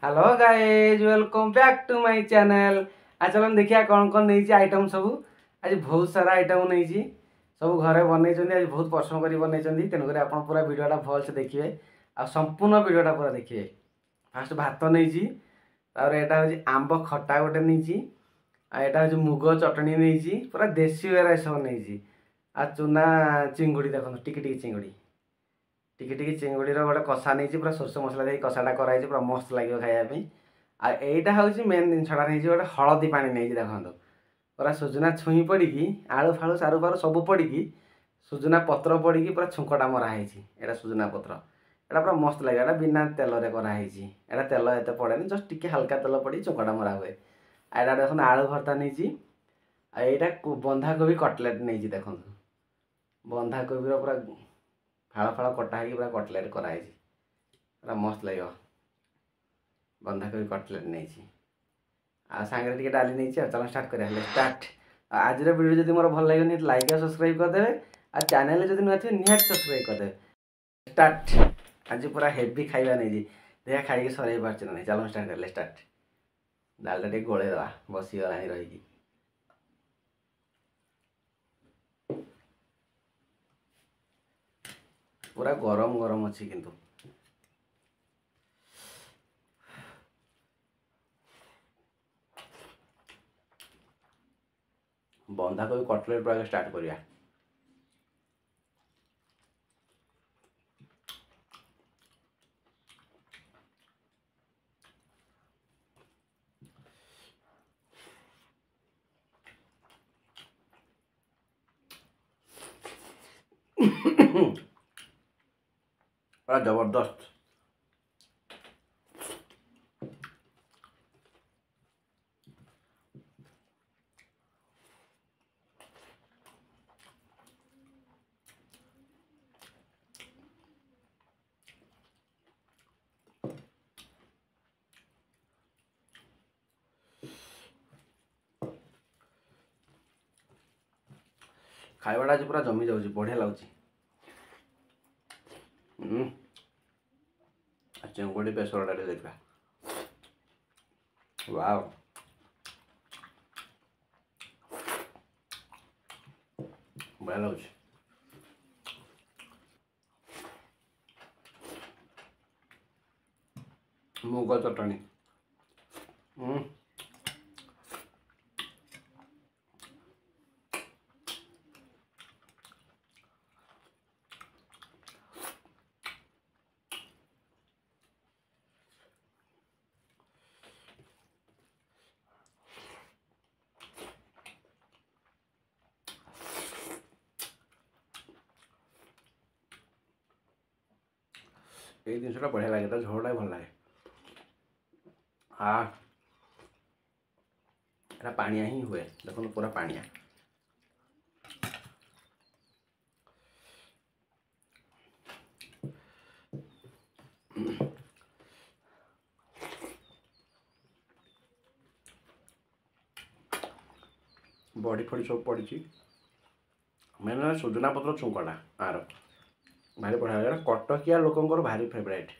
Hello guys welcome back to my channel. आज चलो देखिए कौन कौन नहीं आइटम सब। आज बहुत सारा आइटम नहीं सब घरे बनई आज बहुत परिश्रम कर बनई तेणुक आप पूरा वीडियोटा भल से देखिए आ संपूर्ण वीडियोटा पूरा देखिए। फास्ट भात नहीं यहाँ हूँ आंब खटा गोटे नहीं यहाँ हूँ मुग चटनी नहीं पूरा देसी वेरा सब नहीं आ चूना चिंगुड़ी देखो टिकी चिंगुड़ी टिकी चिंगुड़ी गोटे कषा नहीं पूरा सोरष मसला दे कषाटा कराई पूरा मस्त लगे खायापी। आईटा हूँ मेन जिनसा नहीं गोटे हलदी पा नहीं देखो पूरा सुजुना छुई पड़ी आलू फालू सारू फारू सब पड़ी सुजुना पत्र पड़ी पूरा छुंकटा मराही यहाँ सुजुना पत्र एटा पूरा मस्त लगे एटा बिना तेल कराई एटा तेल एत पड़े जस्ट टिके हल्का तेल पड़ी छुंकटा मरा हुए। एटा देखो आलू भर्ता नहीं यहाँ बंधाकोबी कटलेट नहीं देखो बंधाकोबी पूरा फाड़ फाड़ कटा है पूरा कटलेट कराई पूरा मस्त लगे बंधाकोबी कटलेट नहीं सांगे टे डाली नहीं चलो स्टार्ट करें स्टार्ट। आज वीडियो जब मोर भल लगे लाइक और सब्सक्राइब करदे आ चैनल जब नुआ थे निहाती सब्सक्राइब करदे। स्टार्ट आज पूरा हेवी खाଇବା नहीं देखा खाई सर पार्च ना चलो स्टार्ट करें स्टार्ट। डालटा टे गोले दवा बसीगला रही पूरा गरम गरम अच्छी किंतु बंधाकोबी कटलेट पूरा स्टार्ट करिया। पूरा जबरदस्त खाइबाटा आज पूरा जमी जाऊँगी बढ़िया लगुच। चिंगुड़ी बेसरटा देखा वाव बढ़िया लगुच। मुग चटनी ये जिनसा बढ़िया लगे झोलटा भल लगे। हाँ एटा पानिया ही हुए देखो पूरा पानिया बड़ी फड़ी सब पड़ी मेन सुजुना पत्र छुंकटा आर भारी बढ़िया लगे कटकिया लोकंर भारी फेवरेट।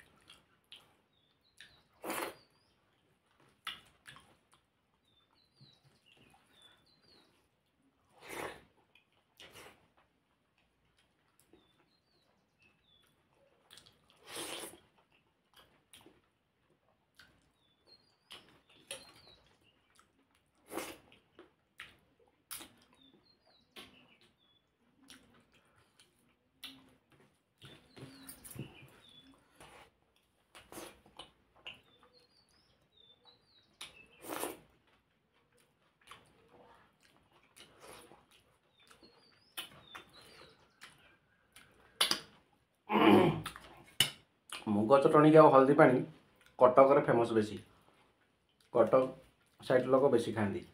मुग चटणी के हल्दी पानी कटक फेमस बेसी कटक साइड लोक बेसी खाती।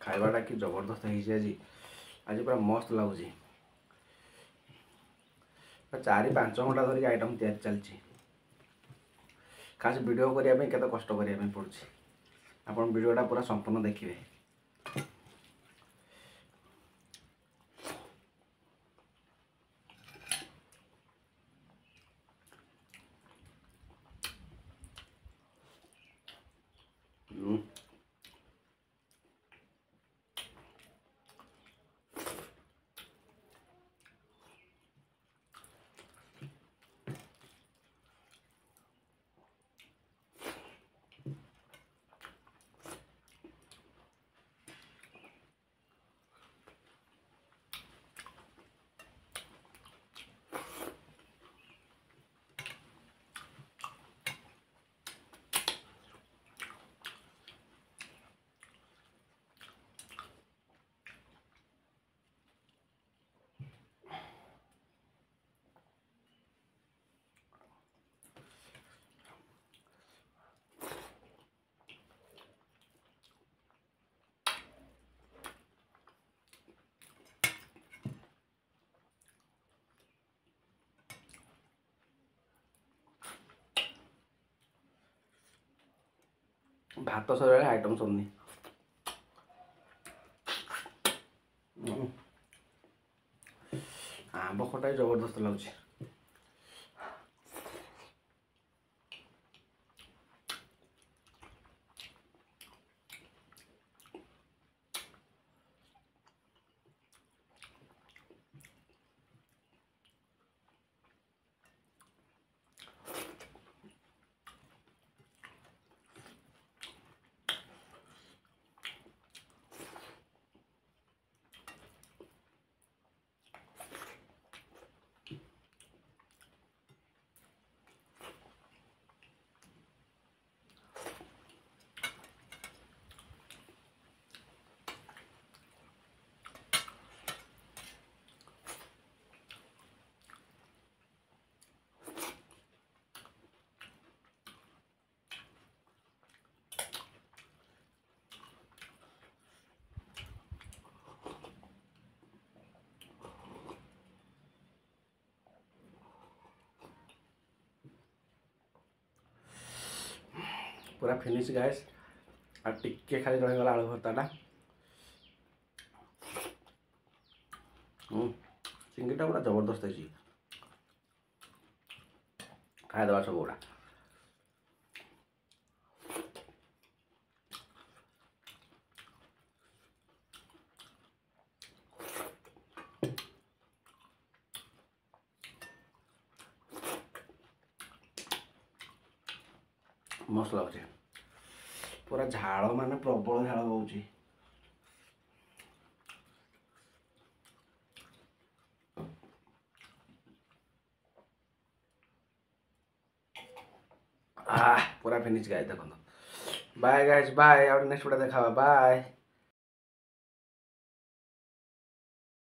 खाइबाटा कि जबरदस्त है आज आज पूरा मस्त लगुच 4-5 घंटा धरिक आइटम तैयारी चलती खास वीडियो करने के कष्ट करने पड़ुଛି आपण वीडियोटा पूरा संपूर्ण देखिए। भात सर आइटम सुननी आंब खटा जबरदस्त लगुच पूरा फिनिश गैस आ टिके खाली रहीगला आलू भर्ताटा चिंगीटा पूरा जबरदस्त है खाईदे सब गुड़ा मस्त लगुच पूरा झाड़ माने प्रबल झाड़ होउची पूरा फिनिश गाइस देखो बाय गाइस बाय और नेक्स्ट वीडियो देखा बाय।